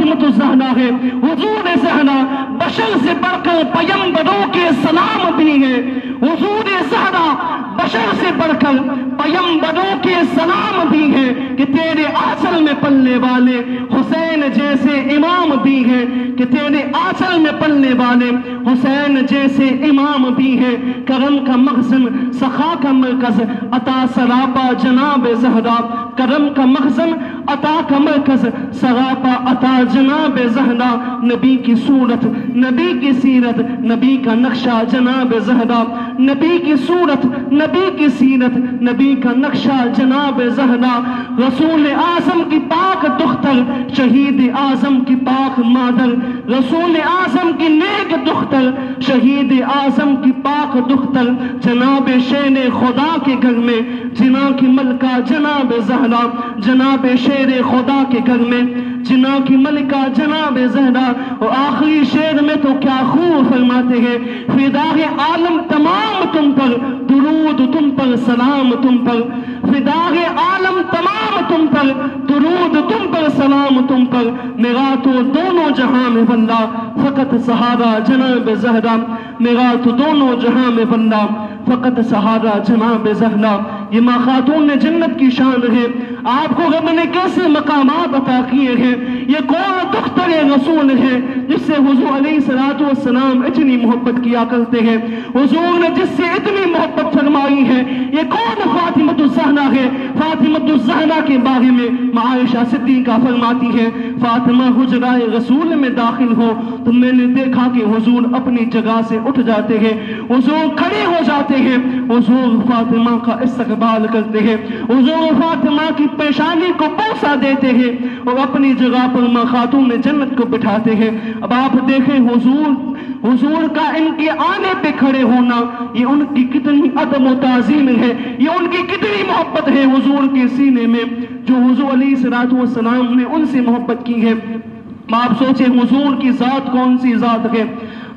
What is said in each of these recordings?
فاطمۃ الزہرا ہے۔ حضور زہرا بشر سے بڑھ کر پیغمبروں کے سلام بھی ہے۔ حضور زہرا بشر سے بڑھ کر پیغمبروں کے سلام بھی ہے کہ تیرے آنچل میں پلنے والے حسین جیسے امام بھی ہے، کہ تیرے آنچل میں پلنے والے حسین جیسے امام بھی ہے۔ کرم کا مخزن سخا کا مرکز عطا سراپا جناب زہرا، کرم کا مخزن عطا کا مرکز سراپا عطا جناب زہرا۔ نبی کی صورت، نبی کی سیرت، نبی کا نقشہ جناب زہرا، نبی کی صورت، نبی کی سیرت، نبی کا نقشہ جناب زہرا۔ رسول اعظم کی پاک دختر، شہید اعظم کی پاک مادر، رسول اعظم کی نیک دختر، شہید اعظم کی پاک دختر، جناب شیر خدا کے گھر میں جنا کی ملکہ جناب زہرا، جناب شیر خدا کے گھر میں جنا کی ملکہ جناب زہرا۔ اور آخری شعر میں تو کیا خوب فرماتے ہیں، فدائے عالم تمام تم پر، درود تم پر، سلام تم پر، فدائے عالم تمام تم پر، درود تم پر، سلام تم پر، میرا تو دونوں جہاں میں بندہ فقط سہارا جناب زہرا، میرا تو دونوں جہاں میں بندہ فقط سہارا جناب زہرا۔ یہ ماں خاتون نے جنت کی شان ہے، آپ کو رب نے کیسے مقامات عطا کیے ہیں۔ یہ کون دختر رسول ہے جس سے حضور علیہ الصلوۃ والسلام اتنی محبت کیا کرتے ہیں، حضور نے جس سے اتنی محبت فرمائی ہے۔ یہ کون فاطمۃ الزہرا ہے؟ فاطمۃ الزہرا کے بارے میں عائشہ صدیقہ فرماتی ہے، فاطمہ حجرائے رسول میں داخل ہو تو میں نے دیکھا کہ حضور اپنی جگہ سے اٹھ جاتے ہیں، حضور کھڑے ہو جاتے ہیں، حضور فاطمہ کا استقبال کرتے ہیں، حضور فاطمہ کی پیشانی کو بوسہ دیتے ہیں اور اپنی جگہ پر ماں خاتون جنت کو بٹھاتے ہیں۔ اب آپ دیکھیں حضور کا ان کے آنے پہ کھڑے ہونا، یہ ان کی کتنی ادب و تعظیم ہے، یہ ان کی کتنی محبت ہے حضور کے سینے میں، جو حضور علیہ الصلوۃ والسلام نے ان سے محبت کی ہے۔ آپ سوچیں حضور کی ذات کون سی ذات ہے،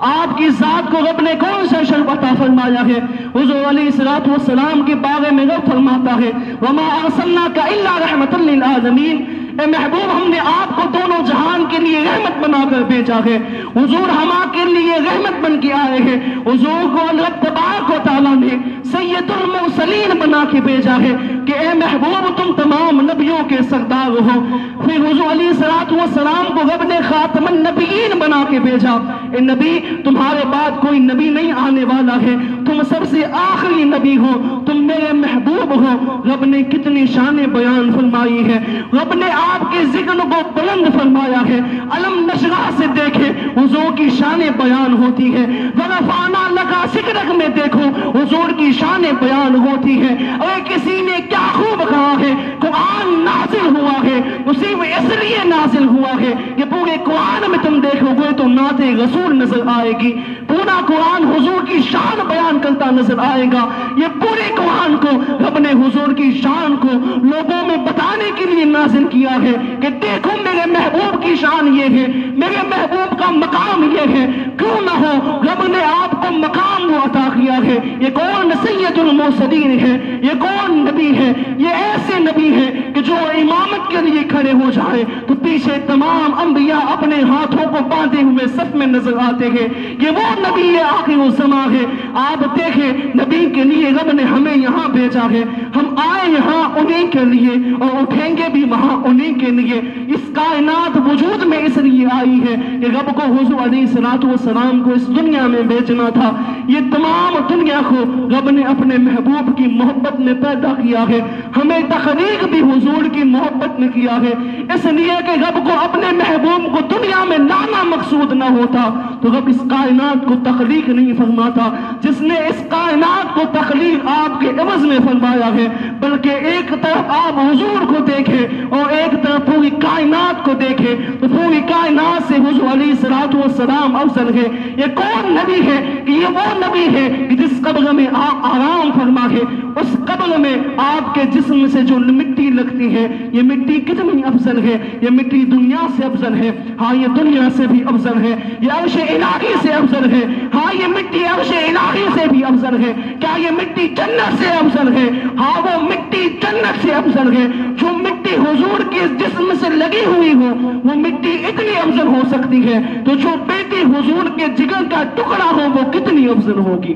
آپ کی ذات کو رب نے کون سا شرف عطا فرمایا ہے۔ حضور علیہ الصلوۃ والسلام کے بارے میں رب فرماتا ہے، وَمَا أَرْسَلْنَاكَ إِلَّا رَحْمَةً لِّلْعَالَمِينَ، اے محبوب ہم نے آپ کو دونوں جہان کے لیے رحمت بنا کر بھیجا ہے۔ حضور ہما کے لیے رحمت بن کے آئے ہیں، حضور کو اللہ تبارک و تعالیٰ نے سید المرسلین بنا کے بھیجا ہے کہ اے محبوب تم تمام نبیوں کے سردار ہو۔ پھر حضور علیہ الصلوۃ والسلام کو رب نے خاتم النبیین بنا کے بھیجا، اے نبی تمہارے بعد کوئی نبی نہیں آنے والا ہے، تم سب سے آخری نبی ہو، تم میرے محبوب ہو۔ رب نے کتنی شان بیان فرمائی ہے، رب نے آپ کے ذکر کو بلند فرمایا ہے۔ علم نشرح سے دیکھے حضور کی شان بیان ہوتی ہے، ورفعنا لک ذکرک میں دیکھو حضور کی شان بیان ہوتی ہے۔ اور کسی نے کیا خوب کہا ہے، قرآن نازل ہوا ہے اسی میں اس لیے نازل ہوا ہے کہ پورے قرآن میں تم دیکھو گے تو نعت رسول نظر آئے گی، پورا قرآن حضور کی شان بیان کرتا نظر آئے گا۔ یہ پورے قرآن کو رب نے حضور کی شان کو لوگوں میں بتانے کے لیے نازل کیا ہے کہ دیکھو میرے محبوب کی شان یہ ہے، میرے محبوب کا مقام یہ ہے۔ کیوں نہ ہو رب نے آپ کو مقام عطا کیا ہے۔ یہ کون سید المرسلین ہے، یہ کون نبی ہے، یہ ایسے نبی ہے کہ جو امامت کے لیے کھڑے ہو جائے تو پیچھے تمام انبیاء اپنے ہاتھوں کو باندھے ہوئے صف میں نظر آتے ہیں۔ یہ وہ نبی آخر الزمان ہے۔ آپ دیکھیں نبی کے لیے رب نے ہمیں یہاں بھیجا ہے، ہم آئے یہاں انہیں کے لیے اور اٹھیں گے بھی وہاں انہیں کے لیے۔ اس کائنات وجود میں اس لیے آئی ہے کہ رب کو حضور علیہ الصلوۃ والسلام کو اس دنیا میں بھیجنا تھا۔ یہ تمام دنیا کو رب نے اپنے محبوب کی محبت میں پیدا کیا ہے، ہمیں تخلیق بھی حضور کی محبت میں کیا ہے، اس لیے کہ رب کو اپنے محبوب کو دنیا میں لانا مقصود نہ ہوتا تو رب اس کائنات کو تخلیق نہیں فرماتا۔ جس نے اس کائنات کو تخلیق آپ کے عوض میں فرمایا ہے، بلکہ ایک طرف آپ حضور کو دیکھیں اور ایک طرف پوری کائنات کو دیکھیں تو پوری کائنات سے حضور علیہ الصلوۃ والسلام افضل ہے۔ یہ کون نبی ہے کہ یہ وہ نبی ہے کہ جس قبر میں آپ آرام فرما ہے، اس قبر میں آپ کے جسم سے جو مٹی لگتی ہے یہ مٹی کتنی افضل ہے، یہ مٹی دنیا سے افضل ہے، ہاں یہ دنیا سے بھی افضل ہے، یہ عرش الہی سے افضل ہے، ہاں یہ مٹی عرش الہی سے بھی افضل ہے۔ کیا یہ مٹی جنت سے افضل ہے؟ ہاں وہ مٹی جنت سے افضل ہے۔ جو مٹی مٹی حضور کے جسم سے لگی ہوئی ہو وہ مٹی اتنی افضل ہو سکتی ہے تو جو بیٹی حضور کے جگر کا ٹکڑا ہو وہ کتنی افضل ہوگی.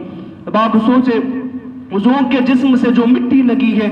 اب آپ سوچے حضور کے جسم سے جو مٹی لگی ہے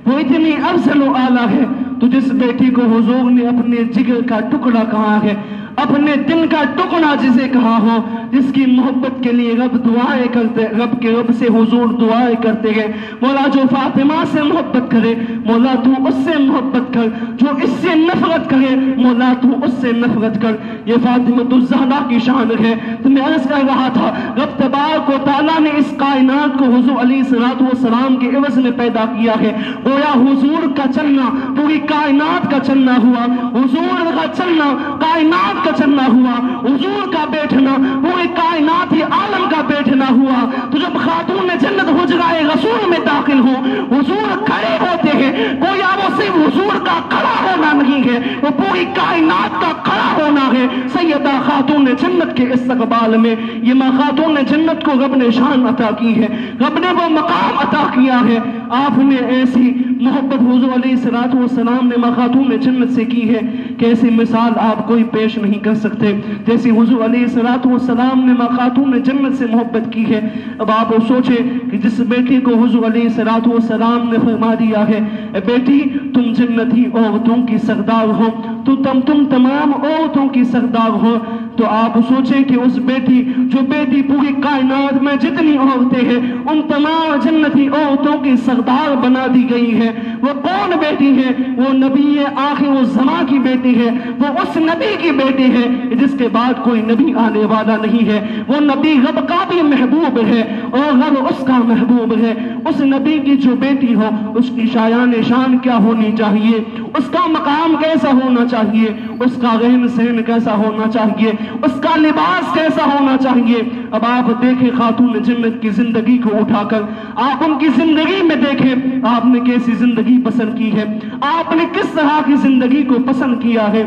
وہ اتنی افضل و اعلیٰ ہے تو جس بیٹی کو حضور نے اپنے جگر کا ٹکڑا کہا ہے, اپنے دل کا ٹکڑا جسے کہا ہو, جس کی محبت کے لیے رب دعائیں کرتے, رب سے حضور دعائیں کرتے ہیں, مولا جو فاطمہ سے محبت کرے مولا تو اس سے محبت کر, جو اس سے نفرت کرے مولا تو اس سے نفرت کر. یہ فاطمہ الزہرا کی شان ہے. تو میں عرض کر رہا تھا رب تبارک و تعالیٰ نے اس کائنات کو حضور علیہ السلام کے عوض میں پیدا کیا ہے. گویا حضور کا چلنا پوری کائنات کا چلنا ہوا, حضور کا چلنا کائنات کا چلنا ہوا, حضور کا بیٹھنا پوری کائنات ہی عالم کا بیٹھنا ہوا. تو جب خاتون جنت حجرائے رسول میں داخل ہو حضور کھڑے ہوتے ہیں, گویا وہ صرف حضور کا کھڑا ہونا نہیں ہے وہ پوری کائنات کا کھڑا ہونا ہے. سیدہ خاتون جنت کے استقبال میں یہ ماں خاتون جنت کو رب نے شان عطا کی ہے, رب نے وہ مقام عطا کیا ہے. آپ نے ایسی محبت حضور علیہ السلام نے ماں خاتون جنت سے کی ہے کہ ایسی مثال آپ کوئی پیش نہیں کر سکتے جیسی حضور علیہ السلام نے ماں خاتون جنت سے محبت کی ہے. اب آپ سوچے کہ جس بیٹی کو حضور علیہ السلام نے فرما دیا ہے اے بیٹی تم جنتی عورتوں کی سردار ہو, تو تم تمام عورتوں کی سردار ہو, تو آپ سوچیں کہ اس بیٹی جو بیٹی پوری کائنات میں جتنی عورتیں ہیں ان تمام جنتی عورتوں کی سردار بنا دی گئی ہے, وہ کون بیٹی ہے؟ وہ نبی آخر الزمان کی بیٹی ہے, وہ اس نبی کی بیٹی ہے جس کے بعد کوئی نبی آنے والا نہیں ہے. وہ نبی رب کا بھی محبوب ہے اور رب اس کا محبوب ہے. اس نبی کی جو بیٹی ہو اس کی شایان شان کیا ہونی چاہیے, اس کا مقام کیسا ہونا چاہیے, اس کا رہن سہن کیسا ہونا چاہیے, اس کا لباس کیسا ہونا چاہیے. اب آپ دیکھیں خاتون جنت کی زندگی کو اٹھا کر آپ ان کی زندگی میں دیکھیں آپ نے کیسی زندگی پسند کی ہے, آپ نے کس طرح کی زندگی کو پسند کیا ہے.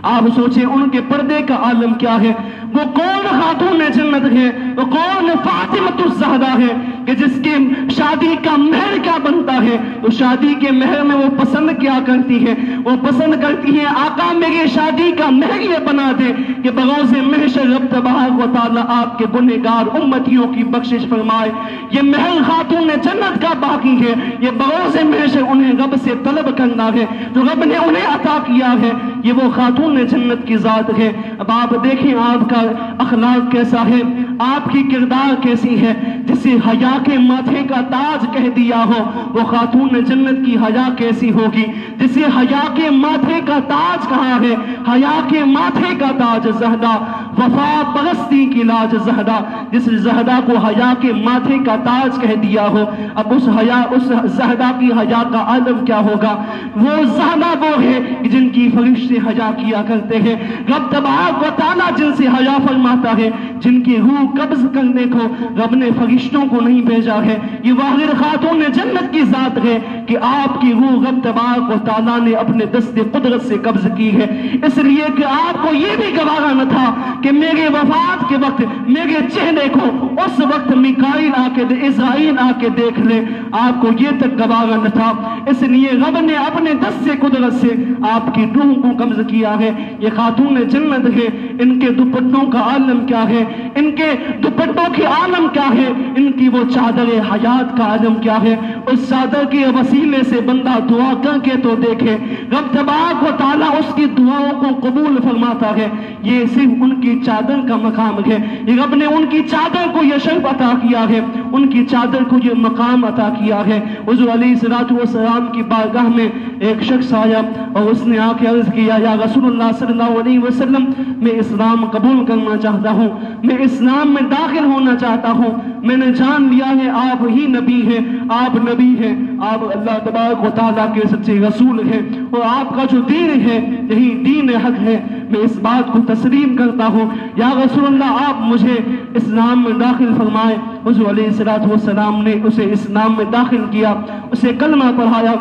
آپ سوچیں ان کے پردے کا عالم کیا ہے, وہ کون خاتون جنت ہے, وہ کون فاطمہ الزہرا ہے کہ جس کے شادی کا مہر کیا بنتا ہے. تو شادی کے مہر میں وہ پسند کیا کرتی ہے, وہ پسند کرتی ہے آقا میری شادی کا مہر یہ بنا دے کہ بغوث محشر رب تبارک و تعالیٰ آپ کے گنہگار امتیوں کی بخشش فرمائے. یہ مہر خاتون جنت کا باقی ہے, یہ بغوث محشر انہیں رب سے طلب کرنا ہے جو رب نے انہیں عطا کیا ہے. یہ وہ خاتون جنت کی ذات ہے. اب آپ دیکھیں آپ کا اخلاق کیسا ہے, آپ کی کردار کیسی ہے. جسے حیا کے ماتھے کا تاج کہہ دیا ہو وہ خاتون جنت کی حیا کیسی ہوگی. جسے حیا کے ماتھے کا تاج کہاں ہے, حیا کے ماتھے کا تاج زہرا, وفا پرستی کی لاج زہرا. جس زہرا کو حیا کے ماتھے کا تاج کہہ دیا ہو, اب اس زہرا کی حیا کا عالم کیا ہوگا. وہ زہرا وہ ہے جن کی فرشتے حیا کیا کرتے ہیں. رب تبارک و تعالیٰ جن سے حیا فرماتا ہے, جن کی روح قبض کرنے کو رب نے فرشتوں کو نہیں بھیجا ہے. یہ واحد خاتون جنت کی ذات ہے کہ آپ کی روح رب تبارک و تعالیٰ نے اپنے دست قدرت سے قبض کی ہے, اس لیے کہ آپ کو یہ بھی گوارا نہ تھا کہ میرے وفات کے وقت میرے چہرے کو اس وقت میکائیل آ کے اسرائیل آ کے دیکھ لے. آپ کو یہ تک گوارا نہ تھا, اس لیے رب نے اپنے دست قدرت سے آپ کی روح کو قبض کیا ہے. یہ خاتون جنت ہے, ان کے دوپٹوں کا عالم کیا ہے, ان کے دوپٹوں کی عالم کیا ہے, ان کی وہ چادر حیات کا عالم کیا ہے. اس چادر کے وسیلے سے بندہ دعا کر کے تو دیکھے, رب تبارک و تعالیٰ اس کی دعاؤں کو قبول فرماتا ہے. یہ صرف ان کی چادر کا مقام ہے, یہ رب نے ان کی چادر کو یہ شرف عطا کیا ہے, ان کی چادر کو یہ مقام عطا کیا ہے. حضور علیہ السلام کی بارگاہ میں ایک شخص آیا اور اس نے آ کے عرض کیا یا رسول اللہ صلی اللہ علیہ وسلم میں اسلام قبول کرنا چاہتا ہوں, میں اسلام میں داخل ہونا چاہتا ہوں. میں نے جان لیا ہے آپ ہی نبی ہیں, آپ نبی ہیں, آپ اللہ تبارک و تعالیٰ کے سچے رسول ہیں اور آپ کا جو دین ہے یہی دین حق ہے. میں اس بات کو تسلیم کرتا ہوں, یا رسول اللہ آپ مجھے اسلام میں داخل فرمائے. حضور علیہ السلام نے اسے اسلام میں داخل کیا, اسے کلمہ پڑھایا.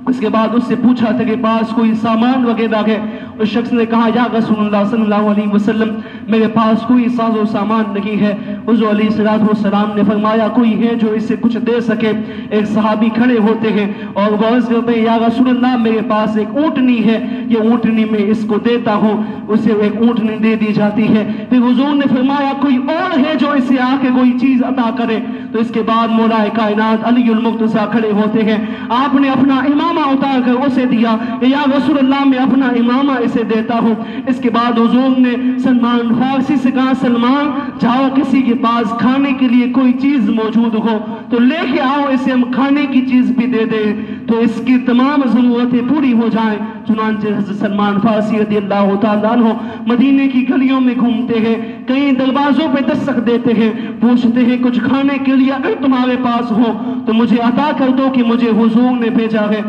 اس کے بعد اس سے پوچھا تیرے پاس کوئی سامان وغیرہ ہے؟ اس شخص نے کہا یا رسول اللہ صلی اللہ علیہ وسلم میرے پاس کوئی ساز و سامان نہیں ہے۔ حضور علیہ السلام نے فرمایا کوئی ہے جو اسے کچھ دے سکے؟ ایک صحابی کھڑے ہوتے ہیں اور وہ عرض کرتے ہیں یا رسول اللہ میرے پاس ایک اونٹنی ہے، یہ اونٹنی میں اس کو دیتا ہوں۔ اسے ایک اونٹنی دے دی جاتی ہے۔ پھر حضور نے فرمایا کوئی اور ہے جو اسے آ کے کوئی چیز عطا کرے؟ تو اس کے بعد مولا کائنات علی المرتضیٰ کھڑے ہوتے ہیں، آپ نے اپنا امامہ اتار کر اسے دیا، یا رسول اللہ میں اپنا امامہ اسے دیتا ہوں۔ اس کے بعد حضور نے سلمان فارسی سے کہا سلمان جاؤ کسی کے پاس کھانے کے لیے کوئی چیز موجود ہو تو لے کے آؤ، اسے ہم کھانے کی چیز بھی دے دیں تو اس کی تمام ضرورتیں پوری ہو جائیں۔ چنانچہ حضرت سلمان فارسی رضی اللہ تعالیٰ عنہ مدینے کی گلیوں میں گھومتے ہیں، کئی دروازوں پہ دستک دیتے ہیں، پوچھتے ہیں کچھ کھانے کے لیے اگر تمہارے پاس ہو تو مجھے عطا کر دو کہ مجھے حضور نے بھیجا ہے۔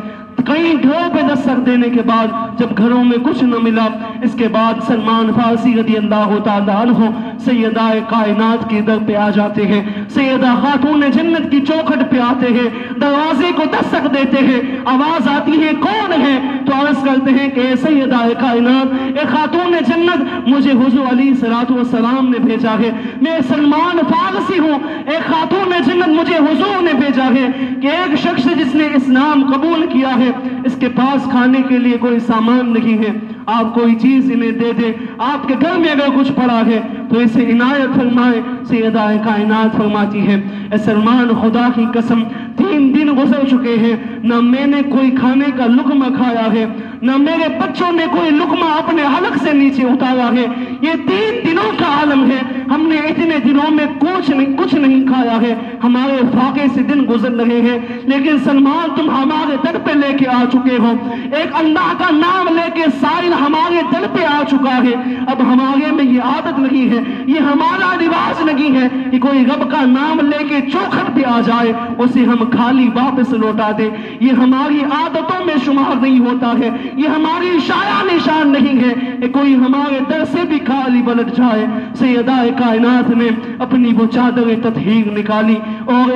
کئی گھروں پہ دستک دینے کے بعد جب گھروں میں کچھ نہ ملا، اس کے بعد سلمان فارسی رضی اللہ تعالیٰ عنہ سیدہ کائنات کے در پہ آ جاتے ہیں، سیدہ خاتون جنت کی چوکھٹ پہ آتے ہیں، دروازے کو دستک دیتے ہیں، آواز آتی ہے کون ہے؟ تو عرض کرتے ہیں کہ اے سیدہ کائنات، اے خاتون جنت، مجھے حضور علیہ السلام نے بھیجا ہے، میں سلمان فارسی ہوں، اے خاتون جنت مجھے حضور نے بھیجا ہے کہ ایک شخص جس نے اسلام قبول کیا ہے اس کے پاس کھانے کے لیے کوئی سامان نہیں ہے، آپ کوئی چیز انہیں دے دیں، آپ کے گھر میں اگر کچھ پڑا ہے تو اسے عنایت فرمائے۔ سیدہ کائنات فرماتی ہے اے سلمان خدا کی قسم 3 دن گزر چکے ہیں، نہ میں نے کوئی کھانے کا لقمہ کھایا ہے، نہ میرے بچوں نے کوئی لقمہ اپنے حلق سے نیچے اتارا ہے، یہ 3 دنوں کا عالم ہے، ہم نے اتنے دنوں میں کچھ نہیں کھایا ہے، ہمارے فاقے سے دن گزر رہے ہیں، لیکن سلمان تم ہمارے در پہ لے کے آ چکے ہو، ایک اللہ کا نام لے کے سائل ہمارے در پہ آ چکا ہے، اب ہمارے میں یہ عادت نہیں ہے، یہ ہمارا رواج نہیں ہے کہ کوئی رب کا نام لے کے چوکھٹ پہ آ جائے اسے ہم خالی واپس لوٹا دے، یہ ہماری عادتوں میں شمار نہیں ہوتا ہے، یہ ہماری شایا نشان نہیں ہے کہ کوئی ہمارے در سے بھی خالی پلٹ جائے۔ سیدہ کائنات نے اپنی وہ چادر تطہیر نکالی اور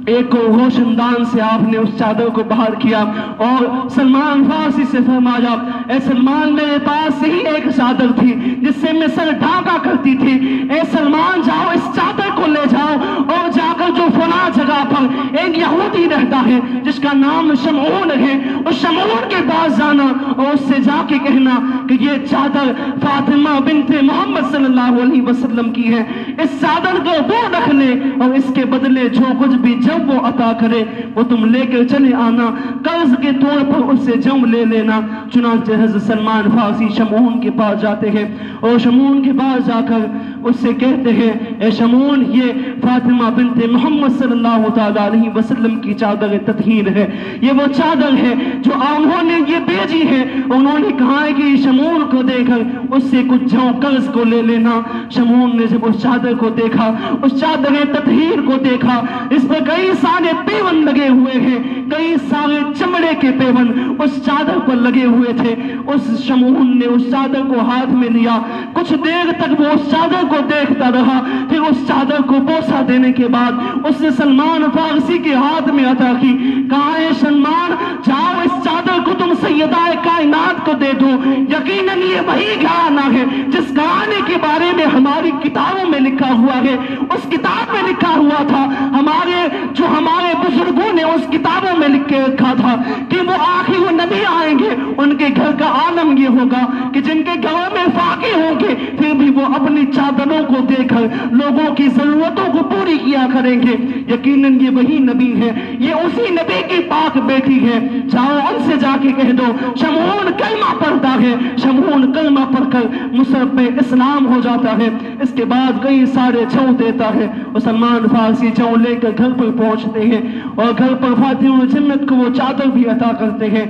ایک روشن دان سے آپ نے اس چادر کو باہر کیا اور سلمان فارسی سے فرمایا اے سلمان میرے پاس ہی ایک چادر تھی جس سے میں سر ڈھانکا کرتی تھی، اے سلمان جاؤ اس چادر کو لے جاؤ اور جا کر جو فلاں جگہ پر ایک یہودی رہتا ہے جس کا نام شمعون ہے، اس شمعون کے پاس جانا اور اس سے جا کے کہنا کہ یہ چادر فاطمہ بنت محمد صلی اللہ علیہ وسلم کی ہے، اس چادر کو وہ رکھ لے اور اس کے بدلے جو کچھ بھی جب وہ عطا کرے وہ تم لے کر چلے آنا، قرض کے طور پر اس سے جم لے لینا۔ چنانچہ حضرت سلمان فارسی شمعون کے پاس جاتے ہیں اور شمعون کے پاس جا کر اس سے کہتے ہیں اے شمعون یہ فاطمہ بنت محمد صلی اللہ تعالی علیہ وسلم کی چادر تطہیر ہے، یہ وہ چادر ہے جو انہوں نے یہ بھیجی ہے، انہوں نے کہا ہے کہ شمعون کو دے کر اس سے کچھ جو قرض کو لے لینا۔ شمعون نے جب اس چادر کو دیکھا، اس چادر تطہیر کو دیکھا، اس پر کئی سارے پیون لگے ہوئے ہیں، کئی سارے چمڑے کے پیون اس چادر پر لگے ہوئے تھے، اس شمعون نے اس چادر کو ہاتھ میں لیا، کچھ دیر تک وہ اس چادر کو دیکھتا رہا، پھر اس چادر کو بوسہ دینے کے بعد اس نے سلمان فارسی کے ہاتھ میں عطا کی، کہا اے سلمان جاؤ اس چادر کو تم سیدہ کائنات کو دے دو، یقیناً یہ وہی گھرانا ہے جس گھرانے کے بارے میں ہماری کتابوں میں لکھا ہوا ہے، اس کتاب میں لکھا ہوا تھا، ہمارے بزرگوں نے اس کتابوں میں لکھ کے رکھا تھا کہ وہ آخر وہ نبی آئیں گے، ان کے گھر کا عالم یہ ہوگا کہ جن کے گھروں میں فاقے ہوں گے پھر بھی وہ اپنی چادروں کو دے کر لوگوں کی ضرورتوں کو پوری کیا کریں گے، یقیناً یہ وہی نبی ہے، یہ اسی نبی کی پاک بیٹی ہے، جاؤ ان سے جا کے کہہ دو شمعون کلمہ پڑھتا ہے، شمعون کلمہ پڑھ کر مصحف پہ اسلام ہو جاتا ہے۔ اس کے بعد کئی سارے جو دیتا ہے اور سلمان فارسی جو لے کر گھر پر پہنچتے ہیں اور گھر پر فاطمہ جنت کو وہ چادر بھی عطا کرتے ہیں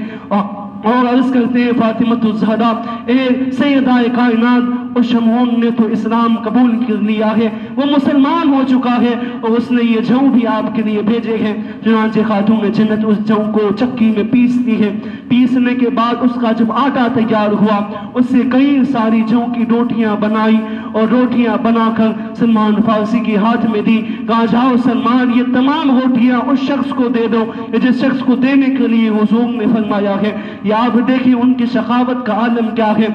اور عرض کرتے ہیں فاطمہ الزہرا اے سیدہ کائنات اس شمعون نے تو اسلام قبول کر لیا ہے، وہ مسلمان ہو چکا ہے اور اس نے یہ جو بھی آپ کے لیے بھیجے ہیں۔ چنانچہ خاتون جنت اس جو کو چکی میں پیستی ہے، پیسنے کے بعد اس کا جب آٹا تیار ہوا اس سے کئی ساری جو کی روٹیاں بنائی اور روٹیاں بنا کر سلمان فارسی کے ہاتھ میں دی، کہا جاؤ سلمان یہ تمام روٹیاں اس شخص کو دے دو جس شخص کو دینے کے لیے حضور نے فرمایا ہے، یہ آپ دیکھیں ان کی سخاوت کا عالم کیا ہے،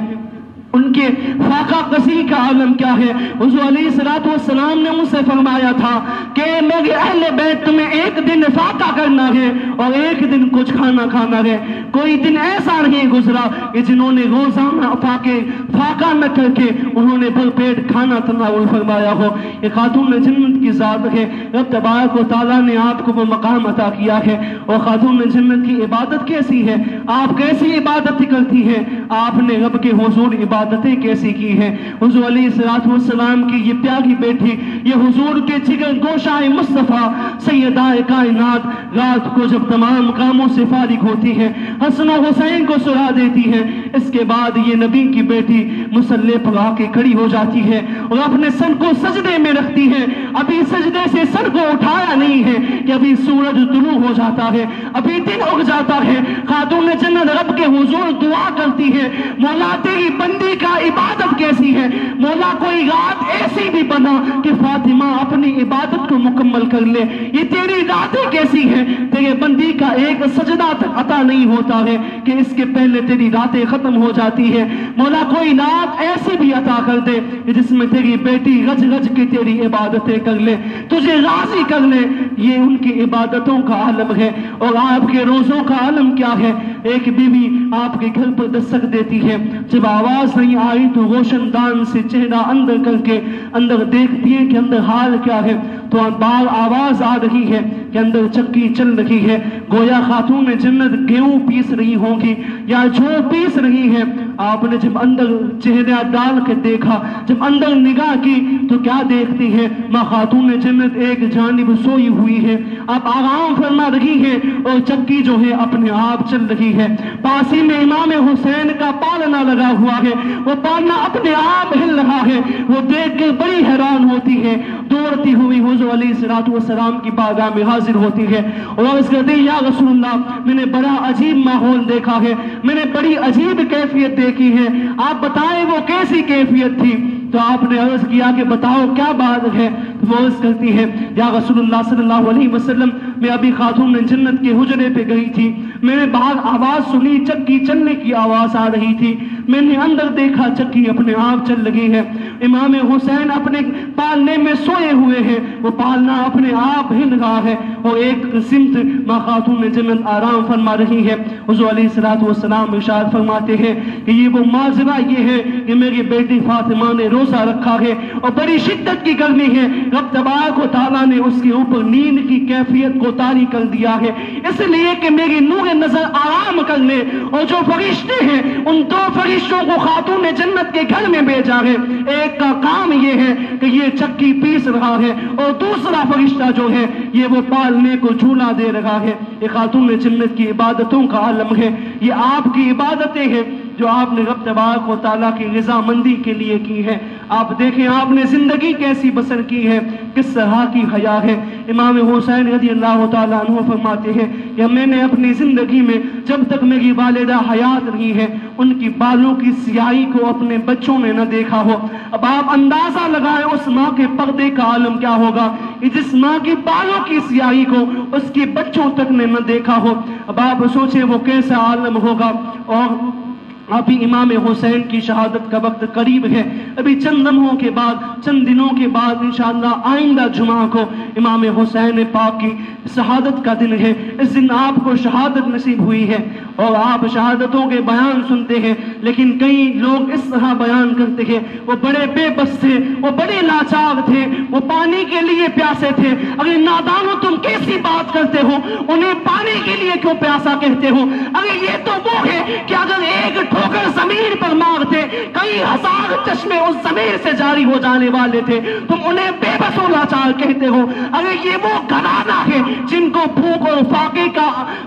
ان کے فاقہ قصی کا عالم کیا ہے۔ حضور علیہ السلام نے مجھ سے فرمایا تھا کہ میرے اہل بیت تمہیں ایک دن فاقہ کرنا ہے اور ایک دن کچھ کھانا کھانا ہے۔ کوئی دن ایسا نہیں گزرا کہ جنہوں نے روزانہ فاقہ نہ کر کے انہوں نے بھر پیٹ کھانا تناول فرمایا ہو۔ یہ خاتون جنت کی ذات ہے، رب تبارک و تعالیٰ نے آپ کو وہ مقام عطا کیا ہے۔ اور خاتون جنت کی عبادت کیسی ہے، آپ کیسی عبادت کرتی ہیں، آپ نے رب کے حضور عبادتیں کیسی کی ہیں۔ حضور علیہ السلام کی یہ پیاری بیٹی، یہ حضور کے جگر گوشہ مصطفیٰ سیدہ کائنات، رات کو جب تمام کاموں سے فارغ ہوتی ہے، حسن و حسین کو سلا دیتی ہے، اس کے بعد یہ نبی کی بیٹی مصلی پر آ کے کھڑی ہو جاتی ہے اور اپنے سر کو سجدے میں رکھتی ہے۔ ابھی سجدے سے سر کو اٹھایا نہیں ہے کہ ابھی سورج طلوع ہو جاتا ہے، ابھی دن اگ جاتا ہے۔ خاتون جنت رب کے حضور دعا کرتی ہے، مولا تیری بندی کا عبادت کیسی ہے، مولا کوئی رات ایسی بھی بنا کہ فاطمہ اپنی عبادت کو مکمل کر لے، یہ تیری راتیں کیسی ہے، تیرے بندی کا ایک سجدہ تک عطا نہیں ہوتا ہے کہ اس کے پہلے تیری راتیں ختم ہو جاتی ہے۔ مولا کوئی رات ایسی بھی عطا کر دے جس میں تیری بیٹی رج رج کے تیری عبادتیں کر لے، تجھے راضی کر لے۔ یہ ان کی عبادتوں کا عالم ہے۔ اور آپ کے روزوں کا عالم کیا ہے، ایک بیوی آپ کے گھر پر دستک دیتی ہے، جب آواز نہیں آئی تو روشن دان سے چہرہ اندر کر کے اندر دیکھتی ہے کہ اندر حال کیا ہے، تو باہر آواز آ رہی ہے کہ اندر چکی چل رہی ہے، گویا خاتون جنت گیہوں پیس رہی ہوں گی یا جو پیس رہی ہے۔ آپ نے جب اندر چہرہ ڈال کے دیکھا، جب اندر نگاہ کی تو کیا دیکھتی ہے، ماں خاتون جنت ایک جانب سوئی ہوئی ہے، اب آرام فرما رہی ہے اور چکی جو ہے اپنے آپ چل رہی ہے۔ پاسی میں امام حسین کا پالنا لگا ہوا ہے، وہ پالنا اپنے آپ ہل رہا ہے، وہ دیکھ کے بڑی حیران ہوتی ہے، دوڑتی ہوئی حضور علیہ السلام کی بارگاہ میں حاضر ہوتی ہے اور عرض کرتی ہے، یا رسول اللہ میں نے بڑا عجیب ماحول دیکھا ہے، میں نے بڑی عجیب کیفیت دیکھی ہے، آپ بتائیں وہ کیسی کیفیت تھی؟ تو آپ نے عرض کیا کہ بتاؤ کیا بات ہے؟ وہ عرض کرتی ہے، یا رسول اللہ صلی اللہ علیہ وسلم میں ابھی خاتون جنت کے حجرے پہ گئی تھی، میں نے باہر آواز سنی، چکی چلنے کی آواز آ رہی تھی، میں نے اندر دیکھا چکی اپنے آپ چل لگی ہے، امام حسین اپنے پالنے میں سوئے ہوئے ہیں، وہ پالنا اپنے آپ ہل رہا ہے اور ایک سمت ماں خاتون جنت آرام فرما رہی ہے۔ حضور علیہ السلام ارشاد فرماتے ہیں کہ یہ وہ ماجرا یہ ہے کہ میری بیٹی فاطمہ نے روزہ رکھا ہے اور بڑی شدت کی گرمی ہے، رب تبارک و تعالیٰ نے اس کے اوپر نیند کی کیفیت کو طاری کر دیا ہے، اس لیے کہ میری نور نظر آرام کر لے، اور جو فرشتے ہیں ان دو فرشتوں کو خاتون جنت کے گھر میں بھیجا ہے، ایک کا کام یہ ہے کہ یہ چکی پیس رہا ہے اور دوسرا فرشتہ جو ہے یہ وہ پالنے کو جھولا دے رہا ہے۔ یہ خاتون جنت کی عبادتوں کا عالم ہے، یہ آپ کی عبادتیں ہیں جو آپ نے رب تبارک و تعالیٰ کی رضامندی کے لیے کی ہے۔ آپ دیکھیں آپ نے زندگی کیسی بسر کی ہے، کس طرح کی حیا ہے۔ امام حسین رضی اللہ تعالیٰ عنہ فرماتے ہیں کہ میں نے اپنی زندگی میں جب تک میری والدہ حیات رہی ہے ان کی بالوں کی سیاہی کو اپنے بچوں نے نہ دیکھا ہو۔ اب آپ اندازہ لگائیں اس ماں کے پردے کا عالم کیا ہوگا، جس ماں کی بالوں کی سیاہی کو اس کے بچوں تک نے نہ دیکھا ہو۔ اب آپ سوچیں وہ کیسا عالم ہوگا۔ اور ابھی امام حسین کی شہادت کا وقت قریب ہے، ابھی چند لمحوں کے بعد، چند دنوں کے بعد انشاءاللہ آئندہ جمعہ کو امام حسین پاک کی شہادت کا دن ہے۔ اس دن آپ کو شہادت نصیب ہوئی ہے اور آپ شہادتوں کے بیان سنتے ہیں، لیکن کئی لوگ اس طرح بیان کرتے ہیں وہ بڑے بے بس تھے، وہ بڑے لاچار تھے، وہ پانی کے لیے پیاسے تھے۔ اگر نادانو تم کیسی بات کرتے ہو، انہیں پانی کے لیے کیوں پیاسا کہتے ہو؟ اگر یہ تو وہ ہے کہ اگر ایک ٹھوکر زمین پر مارتے کئی ہزار چشمے اس زمین سے جاری ہو جانے والے تھے، تم انہیں بے بس و لاچار کہتے ہو۔ اگر یہ وہ گھرانہ ہے جن کو بھوک اور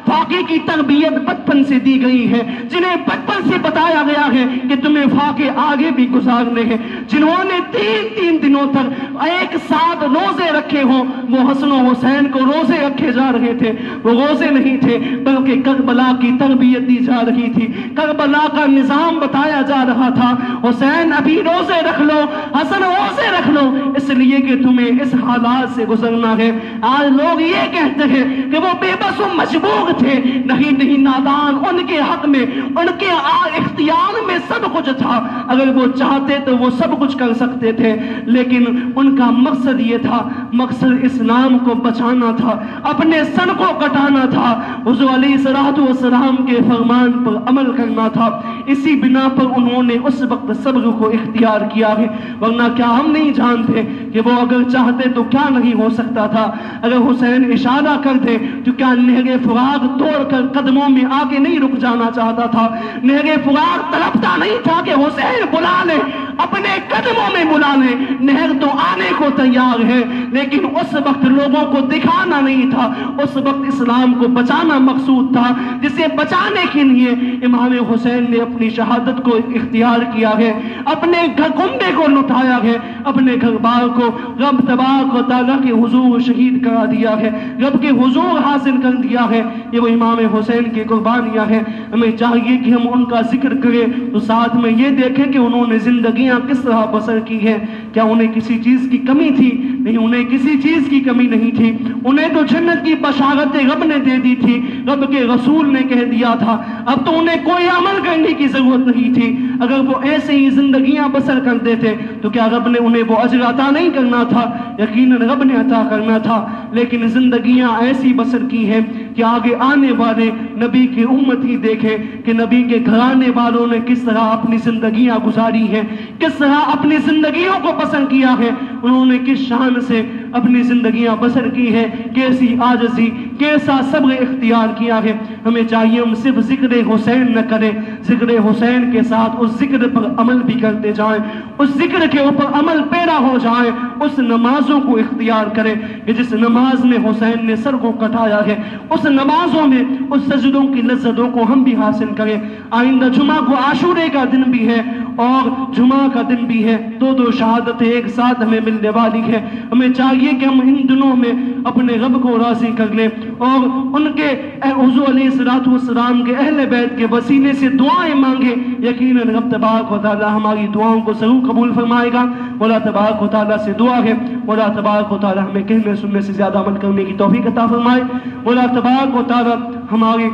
فاقے کی تربیت بچپن سے دی گئی ہے، جنہیں بچپن سے بتایا گیا ہے کہ تمہیں فاقے آگے بھی گزارنے ہیں، جنہوں نے تین دنوں تک ایک ساتھ روزے رکھے ہوں، وہ حسن و حسین کو روزے رکھے جا رہے تھے، وہ روزے نہیں تھے بلکہ کربلا کی تربیت دی جا رہی تھی، کربلا کا نظام بتایا جا رہا تھا۔ حسین ابھی روزے رکھ لو، حسن روزے رکھ لو، اس لیے کہ تمہیں اس حالات سے گزرنا ہے۔ آج لوگ یہ کہتے ہیں کہ وہ بے بس و مجبور تھے، نہیں نادان، ان کے حق میں، ان کے اختیار میں سب کچھ تھا، اگر وہ چاہتے تو وہ سب کچھ کر سکتے تھے، لیکن ان کا مقصد یہ تھا، مقصد اسلام کو بچانا تھا، اپنے سر کو کٹانا تھا، حضور علیہ السلام کے فرمان پر عمل کرنا تھا۔ اسی بنا پر انہوں نے اس وقت صبر کو اختیار کیا ہے، ورنہ کیا ہم نہیں جانتے کہ وہ اگر چاہتے تو کیا نہیں ہو سکتا تھا؟ اگر حسین اشارہ کر دے تو کیا نہر فراق توڑ کر قدموں میں آگے نہیں رک جانا چاہتا تھا؟ نہر فراق تڑپتا نہیں تھا کہ حسین بلا لے، اپنے قدموں میں بلا لے، نہر تو آنے کو تیار ہے، لیکن اس وقت لوگوں کو دکھانا نہیں تھا، اس وقت اسلام کو بچانا مقصود تھا، جسے بچانے کے لیے امام حسین نے اپنی شہادت کو اختیار کیا ہے، اپنے گھر کنبے کو لٹایا ہے، اپنے گھر بار کو رب تبارک و تعالیٰ کے حضور شہید کرا دیا ہے، رب کے حضور حاصل کر دیا ہے۔ یہ وہ امام حسین کی قربانیاں ہیں، ہمیں چاہیے کہ ہم ان کا ذکر کریں تو ساتھ میں یہ دیکھیں کہ انہوں نے زندگیاں کس طرح بسر کی ہے۔ کیا انہیں کسی چیز کی کمی تھی؟ نہیں، انہیں کسی چیز کی کمی نہیں تھی، انہیں تو جنت کی بشارت رب نے دے دی تھی، رب کے رسول نے کہہ دیا تھا، اب تو انہیں کوئی عمل کرنے کی ضرورت نہیں تھی۔ اگر وہ ایسے ہی زندگیاں بسر کر دیتے تو کیا رب نے انہیں وہ اجر عطا نہیں کرنا تھا؟ یقیناً رب نے عطا کرنا تھا، لیکن زندگیاں ایسی بسر کی ہیں کہ آگے آنے والے نبی کی امت ہی دیکھے کہ نبی کے گھرانے والوں نے کس طرح اپنی زندگیاں گزاری ہیں، کس طرح اپنی زندگیوں کو پسند کیا ہے، انہوں نے کس شان سے اپنی زندگیاں بسر کی ہے، کیسی عاجزی، کیسا صبر اختیار کیا ہے۔ ہمیں چاہیے ہم صرف ذکر حسین نہ کریں، ذکر حسین کے ساتھ اس ذکر پر عمل بھی کرتے جائیں، اس ذکر کے اوپر عمل پیرا ہو جائیں، اس نمازوں کو اختیار کریں کہ جس نماز میں حسین نے سر کو کٹایا ہے، اس نمازوں میں اس سجدوں کی لذتوں کو ہم بھی حاصل کریں۔ آئندہ جمعہ کو عاشورے کا دن بھی ہے اور جمعہ کا دن بھی ہے، دو شہادتیں ایک ساتھ ہمیں ملنے والی ہے۔ ہمیں چاہیے کہ ہم ان دنوں میں اپنے رب کو راضی کر لیں اور ان کے حضور علیہ السلام کے اہل بیت کے وسیلے سے دعائیں مانگیں، یقیناً رب تبارک و تعالی ہماری دعاؤں کو ضرور قبول فرمائے گا۔ مولا تبارک و تعالی سے دعا ہے، مولا تبارک و تعالی ہمیں کہنے سننے سے زیادہ عمل کرنے کی توفیق عطا فرمائے، مولا تبارک و تعالی ہمارے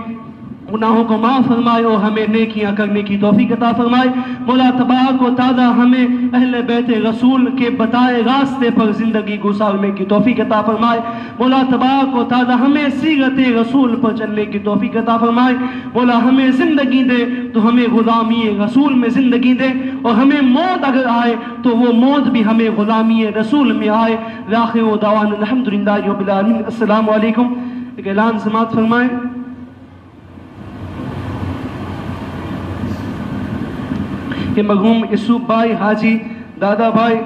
گناہوں کو معاف فرمائے اور ہمیں نیکیاں کرنے کی توفیق عطا فرمائے، مولا تبارک و تعالی ہمیں اہل بیت رسول کے بتائے راستے پر زندگی گزارنے کی توفیق عطا فرمائے، مولا تبارک و تعالی ہمیں سیرت رسول پر چلنے کی توفیق عطا فرمائے، مولا ہمیں زندگی دے تو ہمیں غلامی رسول میں زندگی دے، اور ہمیں موت اگر آئے تو وہ موت بھی ہمیں غلامی رسول میں آئے۔ آخر دعوانا الحمدللہ رب العالمین۔ السلام علیکم۔ ایک اعلان سماعت فرمائیں۔ کہ مرحوم یوسف بھائی حاجی دادا بھائی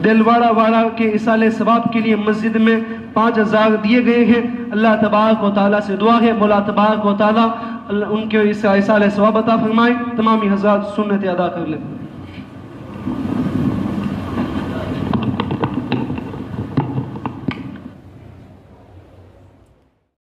دلواڑہ واڑہ کے ایصال ثواب کے لیے مسجد میں 5000 دیے گئے ہیں۔ اللہ تبارک و تعالیٰ سے دعا ہے مولا تبارک و تعالیٰ ان کے ایصال ثواب عطا فرمائے، تمامی حضرات سنت ادا کر لیں۔